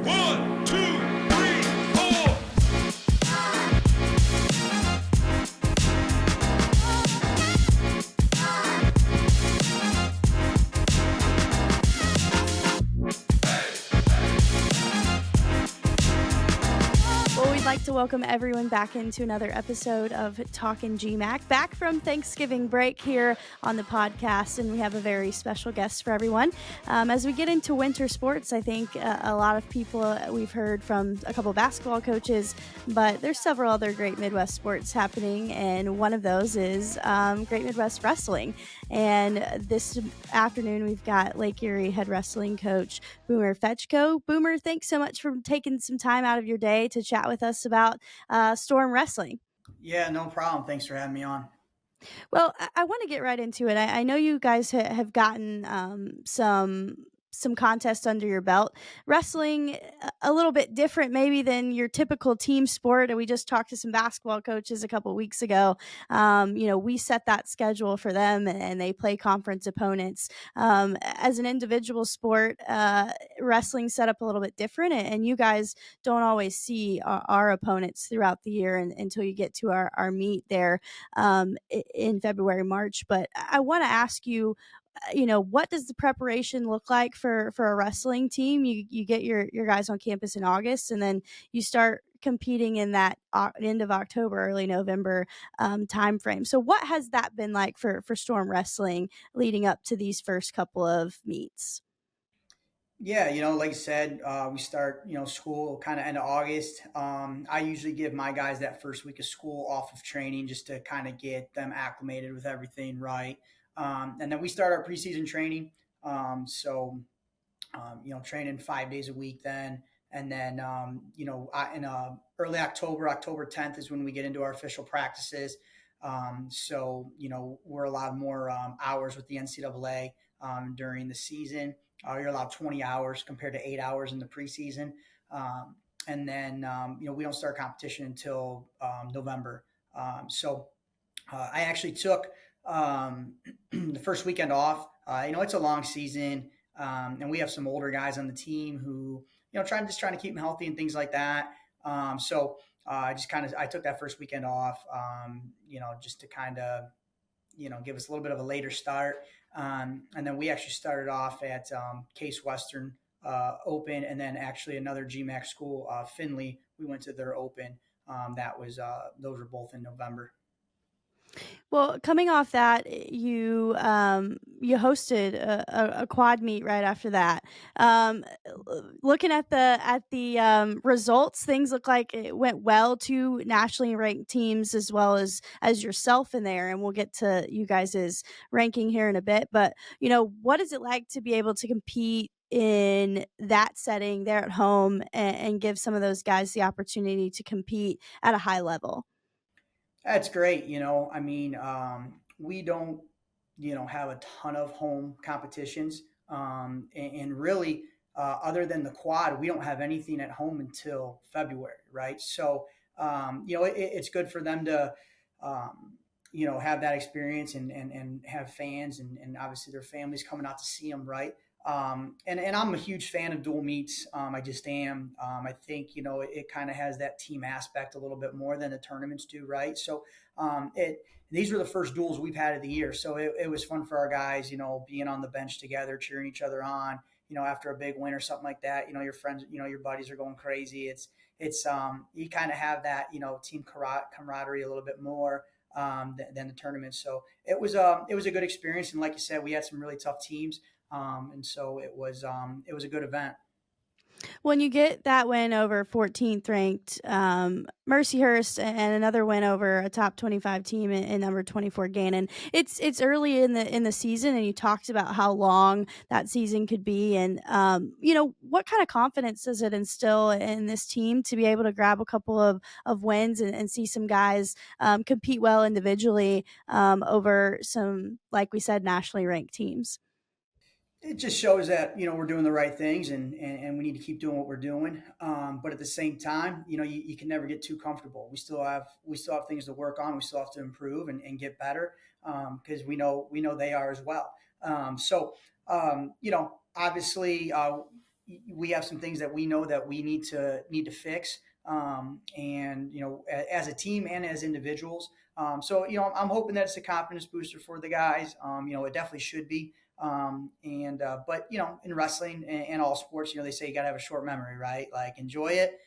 One, two, three, four. Well, we'd like to welcome everyone back into another episode of Talkin G-MAC, back from Thanksgiving break here on the podcast, and we have a very special guest for everyone. As we get into winter sports, I think a lot of people, we've heard from a couple of basketball coaches, but there's several other great Midwest sports happening, and one of those is Great Midwest Wrestling. And this afternoon, we've got Lake Erie head wrestling coach Boomer Fechko. Boomer, thanks so much for taking some time out of your day to chat with us about Storm Wrestling. Yeah, no problem. Thanks for having me on. Well, I want to get right into it. I know you guys have gotten some contests under your belt. Wrestling a little bit different maybe than your typical team sport. And we just talked to some basketball coaches a couple weeks ago. We set that schedule for them and they play conference opponents. As an individual sport, wrestling set up a little bit different, and you guys don't always see our opponents throughout the year until you get to our meet there in February, March. But I want to ask you, what does the preparation look like for a wrestling team? You get your guys on campus in August, and then you start competing in that end of October, early November time frame. So what has that been like for Storm Wrestling leading up to these first couple of meets? Yeah, like I said, we start, school kind of end of August. I usually give my guys that first week of school off of training just to kind of get them acclimated with everything right. And then we start our preseason training. Training 5 days a week then. And then, in early October, October 10th is when we get into our official practices. We're allowed more hours with the NCAA during the season. You're allowed 20 hours compared to 8 hours in the preseason. We don't start competition until November. I actually took the first weekend off. It's a long season, and we have some older guys on the team who, trying to keep them healthy and things like that. I took that first weekend off, just to kind of, give us a little bit of a later start. And then we actually started off at Case Western Open, and then actually another GMAC school, Findlay. We went to their Open. Those were both in November. Well, coming off that, you hosted a quad meet right after that. Looking at the results, things look like it went well. Two nationally ranked teams as well as yourself in there, and we'll get to you guys' ranking here in a bit. But what is it like to be able to compete in that setting there at home and give some of those guys the opportunity to compete at a high level? That's great. We don't, have a ton of home competitions. And really, other than the quad, we don't have anything at home until February, right? So, it's good for them to, have that experience and have fans and obviously their families coming out to see them, right? And I'm a huge fan of dual meets. I just am. I think, it kind of has that team aspect a little bit more than the tournaments do, right? So these were the first duels we've had of the year. So it was fun for our guys, being on the bench together, cheering each other on, after a big win or something like that. Your friends, your buddies are going crazy. It's you kind of have that, team camaraderie a little bit more than the tournament. So it was a good experience. And like you said, we had some really tough teams. And so it was a good event. When you get that win over 14th ranked Mercyhurst and another win over a top 25 team in number 24 Gannon, it's early in the season, and you talked about how long that season could be, and what kind of confidence does it instill in this team to be able to grab a couple of wins and see some guys compete well individually over some, like we said, nationally ranked teams? It just shows that we're doing the right things, and we need to keep doing what we're doing. But at the same time, you can never get too comfortable. We still have things to work on. We still have to improve and get better, because we know they are as well. Obviously, we have some things that we know that we need to fix, and as a team and as individuals. So I'm hoping that it's a confidence booster for the guys. It definitely should be. And But in wrestling and all sports, they say you got to have a short memory, right? Like, enjoy it,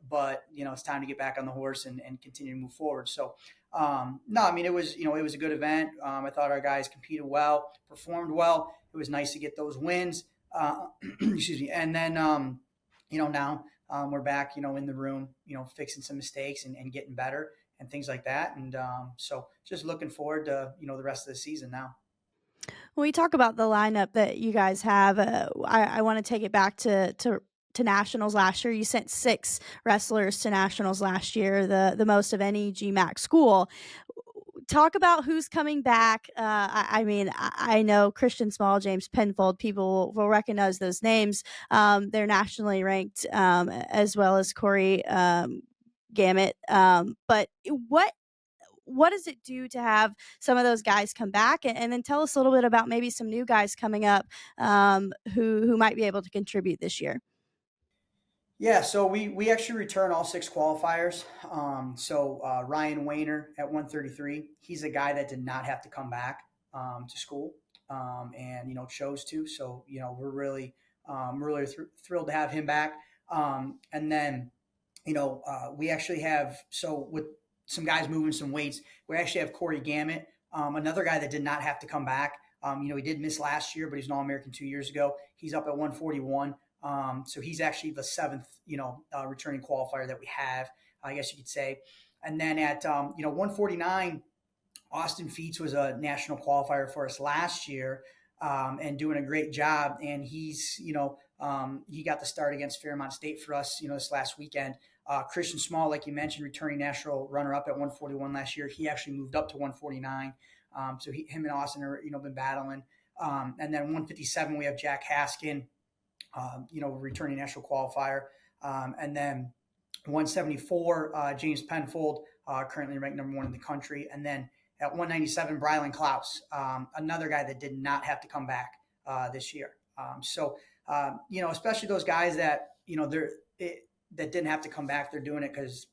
but it's time to get back on the horse and continue to move forward. So no, I mean, it was a good event. I thought our guys competed well, performed well. It was nice to get those wins. Excuse me. And then now we're back, in the room, fixing some mistakes and getting better and things like that. And so just looking forward to the rest of the season now. When we talk about the lineup that you guys have, I want to take it back to nationals last year. You sent 6 wrestlers to nationals last year, the most of any GMAC school. Talk about who's coming back. I mean, I know Christian Small, James Penfold. People will recognize those names. They're nationally ranked, as well as Corey Gamet. But what does it do to have some of those guys come back, and then tell us a little bit about maybe some new guys coming up, who might be able to contribute this year? Yeah, so we actually return all 6 qualifiers. So Ryan Wayner at 133, he's a guy that did not have to come back to school, and chose to. So we're really thrilled to have him back. And then we actually have, so with some guys moving some weights, we actually have Corey Gamet, another guy that did not have to come back. He did miss last year, but he's an All-American 2 years ago. He's up at 141. So he's actually the seventh, returning qualifier that we have, I guess you could say. And then at 149, Austin Feets was a national qualifier for us last year, and doing a great job. And he got the start against Fairmont State for us, this last weekend. Christian Small, like you mentioned, returning national runner-up at 141 last year. He actually moved up to 149. So him and Austin are, been battling. And then 157, we have Jack Haskin, returning national qualifier. And then 174, James Penfold, currently ranked #1 in the country. And then at 197, Brylan Klaus, another guy that did not have to come back this year. Especially those guys that, that didn't have to come back, they're doing it because,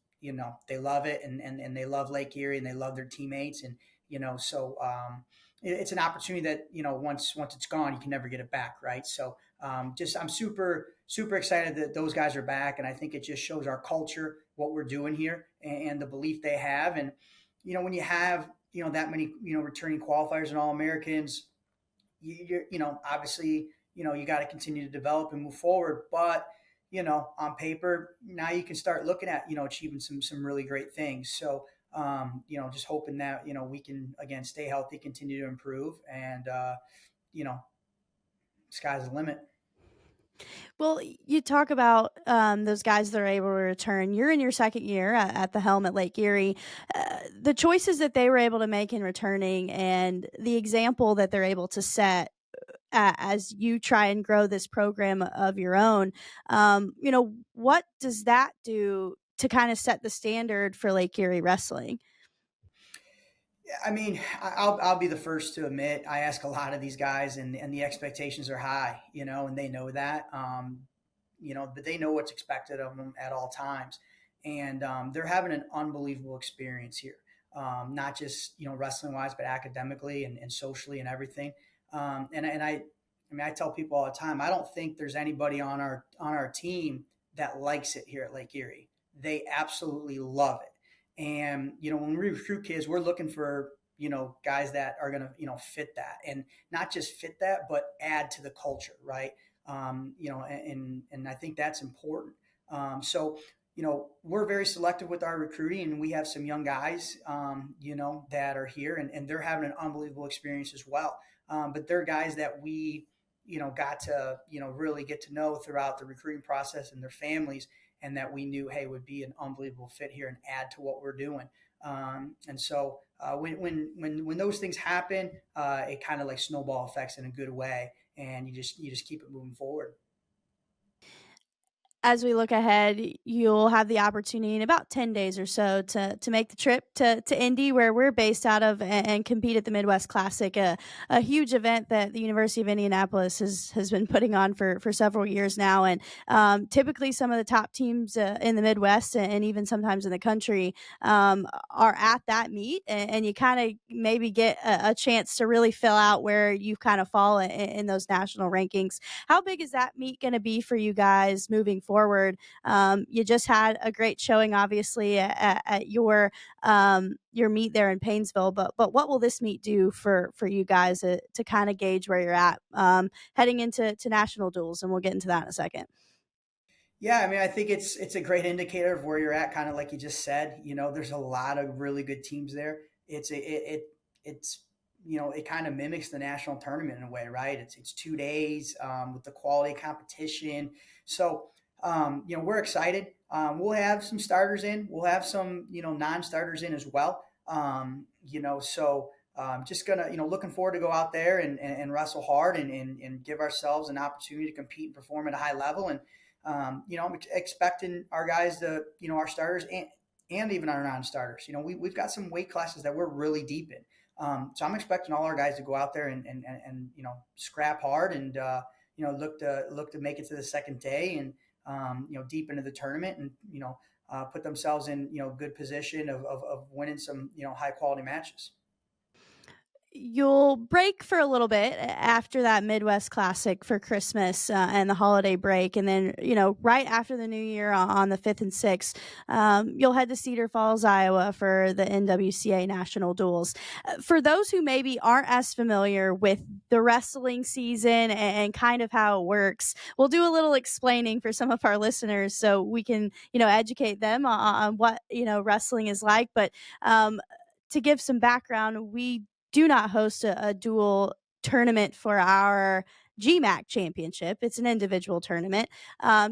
they love it, and they love Lake Erie, and they love their teammates. And, it's an opportunity that, once it's gone, you can never get it back. Right. So I'm super, super excited that those guys are back. And I think it just shows our culture, what we're doing here, and the belief they have. And, when you have, that many, returning qualifiers and All-Americans, obviously, you got to continue to develop and move forward. But, on paper, now you can start looking at, achieving some really great things. So, just hoping that, we can, again, stay healthy, continue to improve, and, sky's the limit. Well, you talk about those guys that are able to return. You're in your second year at the helm at Lake Erie. The choices that they were able to make in returning, and the example that they're able to set as you try and grow this program of your own. What does that do to kind of set the standard for Lake Erie wrestling? I mean, I'll be the first to admit, I ask a lot of these guys, and the expectations are high, and they know that. But they know what's expected of them at all times. And they're having an unbelievable experience here, not just, wrestling wise, but academically and socially and everything. I tell people all the time, I don't think there's anybody on our team that likes it here at Lake Erie. They absolutely love it. And, when we recruit kids, we're looking for, guys that are going to, fit that, and not just fit that, but add to the culture. Right. And I think that's important. So, we're very selective with our recruiting, and we have some young guys, that are here, and they're having an unbelievable experience as well. But they're guys that we, got to, really get to know throughout the recruiting process, and their families, and that we knew, hey, would be an unbelievable fit here and add to what we're doing. And so when those things happen, it kind of like snowball effects in a good way, and you just keep it moving forward. As we look ahead, you'll have the opportunity in about 10 days or so to make the trip to Indy, where we're based out of, and compete at the Midwest Classic, a huge event that the University of Indianapolis has been putting on for several years now. And typically, some of the top teams in the Midwest and even sometimes in the country are at that meet, and you kind of maybe get a chance to really fill out where you kind of fall in those national rankings. How big is that meet going to be for you guys moving forward? You just had a great showing, obviously, at your meet there in Painesville, but what will this meet do for you guys to kind of gauge where you're at heading into national duels? And we'll get into that in a second. Yeah, I mean, I think it's a great indicator of where you're at, kind of like you just said. There's a lot of really good teams there. It's it kind of mimics the national tournament in a way, right? It's 2 days with the quality competition. So we're excited. We'll have some starters in. We'll have some non-starters in as well. So just gonna looking forward to go out there and wrestle hard and give ourselves an opportunity to compete and perform at a high level. And I'm expecting our guys to, our starters and even our non-starters. We've got some weight classes that we're really deep in. So I'm expecting all our guys to go out there and scrap hard and look to make it to the second day and deep into the tournament and put themselves in good position of winning some high quality matches. You'll break for a little bit after that Midwest Classic for Christmas and the holiday break. And then, right after the new year on the 5th and 6th, you'll head to Cedar Falls, Iowa for the NWCA National Duels. For those who maybe aren't as familiar with the wrestling season and kind of how it works, we'll do a little explaining for some of our listeners so we can, educate them on what, wrestling is like. But to give some background, we do not host a dual tournament for our GMAC championship. It's an individual tournament.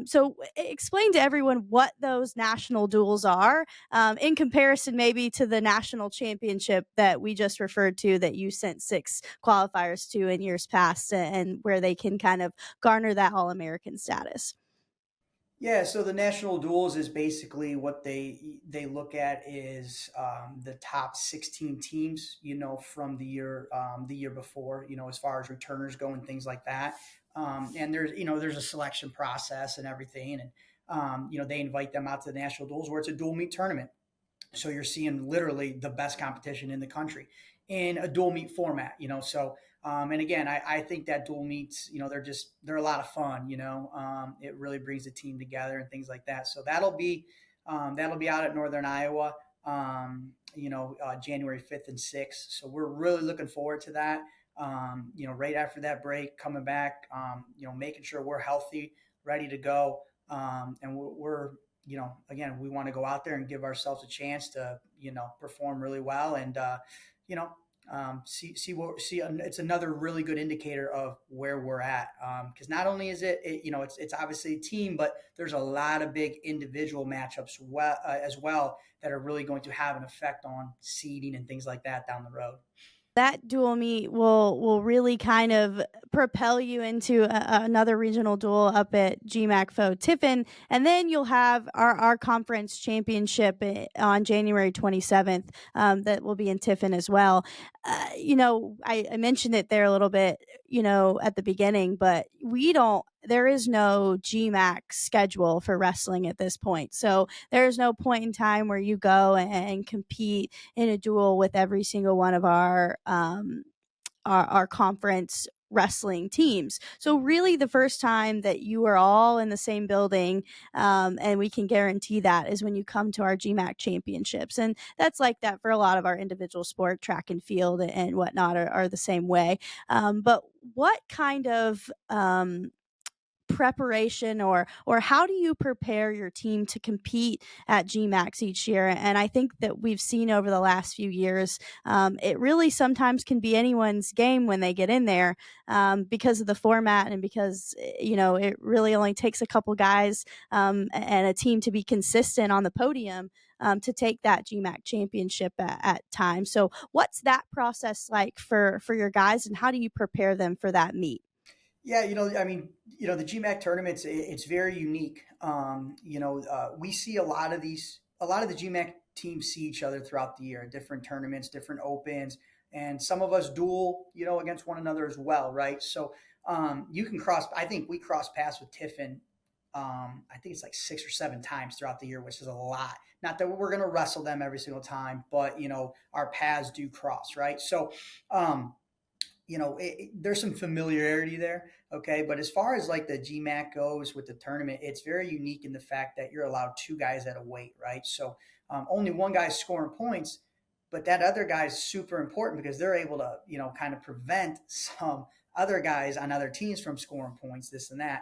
So explain to everyone what those national duels are in comparison maybe to the national championship that we just referred to that you sent 6 qualifiers to in years past and where they can kind of garner that All-American status. Yeah, so the national duels is basically what they look at is the top 16 teams, from the year before, as far as returners go and things like that. And there's a selection process and everything, and they invite them out to the national duels where it's a dual meet tournament. So you're seeing literally the best competition in the country in a dual meet format, So, and again, I think that dual meets, they're a lot of fun, it really brings the team together and things like that. So that'll be out at Northern Iowa, January 5th and 6th. So we're really looking forward to that. Right after that break, coming back, making sure we're healthy, ready to go. And we're again, we want to go out there and give ourselves a chance to, perform really well and, you know, see. It's another really good indicator of where we're at. Because not only is it's obviously a team, but there's a lot of big individual matchups as well that are really going to have an effect on seeding and things like that down the road. That dual meet will really kind of propel you into another regional duel up at GMAC Fo Tiffin, and then you'll have our conference championship on January 27th. That will be in Tiffin as well. I mentioned it there a little bit, at the beginning, but we don't. There is no GMAC schedule for wrestling at this point, so there is no point in time where you go and compete in a duel with every single one of our conference wrestling teams. So really the first time that you are all in the same building, and we can guarantee that, is when you come to our GMAC championships. And that's like that for a lot of our individual sport, track and field and whatnot are the same way. But what kind of preparation or how do you prepare your team to compete at GMAX each year? And I think that we've seen over the last few years, it really sometimes can be anyone's game when they get in there, because of the format and because it really only takes a couple guys and a team to be consistent on the podium. To take that GMAC championship at times. So, what's that process like for your guys, and how do you prepare them for that meet? Yeah, I mean, the GMAC tournaments, it's very unique. We see a lot of the GMAC teams see each other throughout the year, different tournaments, different opens, and some of us duel, against one another as well, right? So you can I think we cross paths with Tiffin. I think it's like 6 or 7 times throughout the year, which is a lot. Not that we're going to wrestle them every single time, but our paths do cross, right? So, um, there's some familiarity there. Okay. But as far as like the GMAC goes with the tournament, it's very unique in the fact that you're allowed two guys at a weight, right? So only one guy's scoring points, but that other guy's super important because they're able to, kind of prevent some other guys on other teams from scoring points, this and that.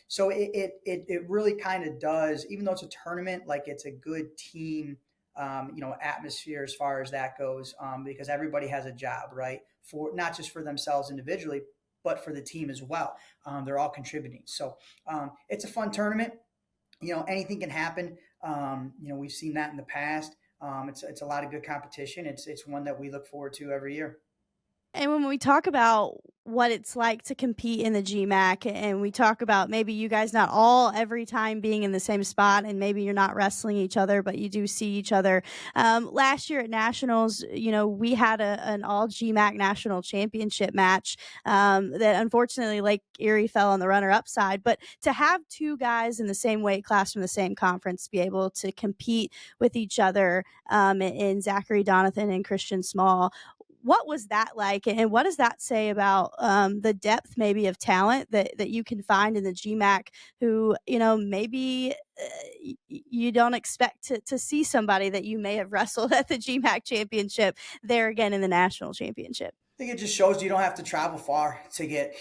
So it really kind of does, even though it's a tournament, like it's a good team atmosphere as far as that goes, because everybody has a job, right? For not just for themselves individually, but for the team as well. They're all contributing. So it's a fun tournament. Anything can happen. We've seen that in the past. It's a lot of good competition. It's one that we look forward to every year. And when we talk about what it's like to compete in the GMAC, and we talk about maybe you guys not all every time being in the same spot, and maybe you're not wrestling each other, but you do see each other. Last year at Nationals, we had an all GMAC national championship match that unfortunately Lake Erie fell on the runner-up side. But to have two guys in the same weight class from the same conference be able to compete with each other in Zachary Donathan and Christian Small, what was that like, and what does that say about the depth maybe of talent that you can find in the GMAC, who maybe you don't expect to see somebody that you may have wrestled at the GMAC championship there again in the national championship? I think it just shows you don't have to travel far to get,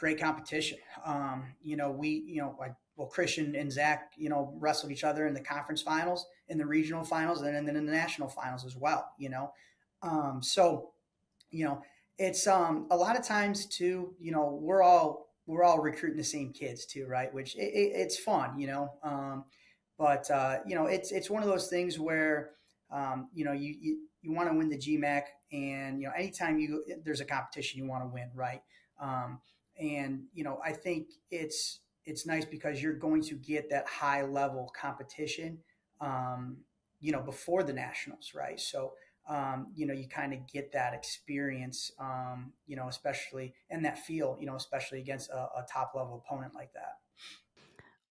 great competition. Like, Christian and Zach, wrestled each other in the conference finals, in the regional finals, and then in the national finals as well, So, you know, it's a lot of times too, we're all recruiting the same kids too, right? Which it's fun, but it's one of those things where you want to win the GMAC, and anytime there's a competition, you want to win, right? And I think it's nice because you're going to get that high level competition, um, before the nationals, right? So you kind of get that experience, especially in that field, especially against a top level opponent like that.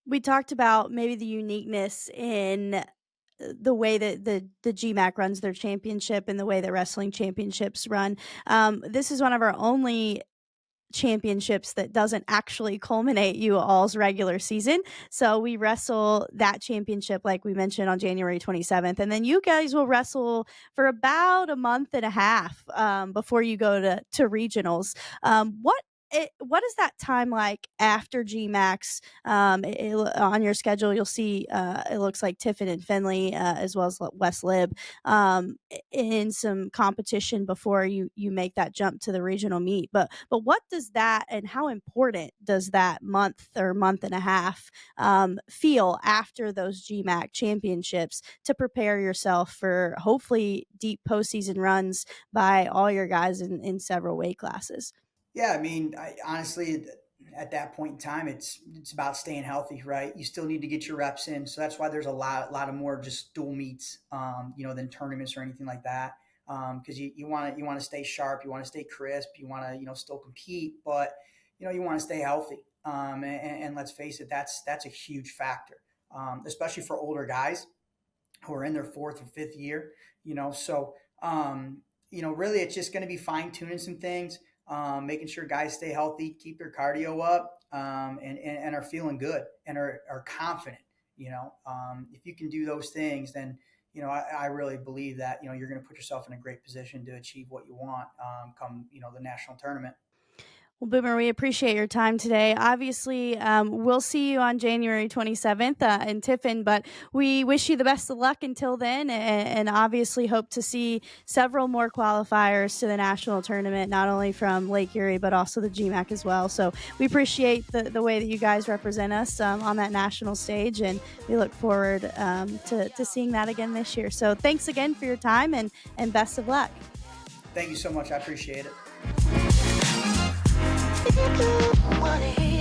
We talked about maybe the uniqueness in the way that the GMAC runs their championship and the way that wrestling championships run. This is one of our only championships that doesn't actually culminate you all's regular season. So we wrestle that championship, like we mentioned, on January 27th. And then you guys will wrestle for about a month and a half before you go to regionals. What is that time like after GMAX? On your schedule, you'll see it looks like Tiffin and Finley, as well as West Lib, in some competition before you make that jump to the regional meet. But what does that, and how important does that month or month and a half feel after those GMAC championships to prepare yourself for hopefully deep postseason runs by all your guys in several weight classes? Yeah, I mean, honestly, at that point in time, it's about staying healthy, right? You still need to get your reps in, so that's why there's a lot of more just dual meets, than tournaments or anything like that. Because you want to stay sharp, you want to stay crisp, you want to still compete, but you want to stay healthy. And let's face it, that's a huge factor, especially for older guys who are in their fourth or fifth year. So really, it's just going to be fine tuning some things, making sure guys stay healthy, keep their cardio up, and are feeling good and are confident. If you can do those things, then I really believe that you're going to put yourself in a great position to achieve what you want, come the national tournament. Well, Boomer, we appreciate your time today. Obviously, we'll see you on January 27th in Tiffin, but we wish you the best of luck until then, and obviously hope to see several more qualifiers to the national tournament, not only from Lake Erie, but also the GMAC as well. So we appreciate the way that you guys represent us on that national stage, and we look forward to seeing that again this year. So thanks again for your time, and best of luck. Thank you so much. I appreciate it. Wanna hear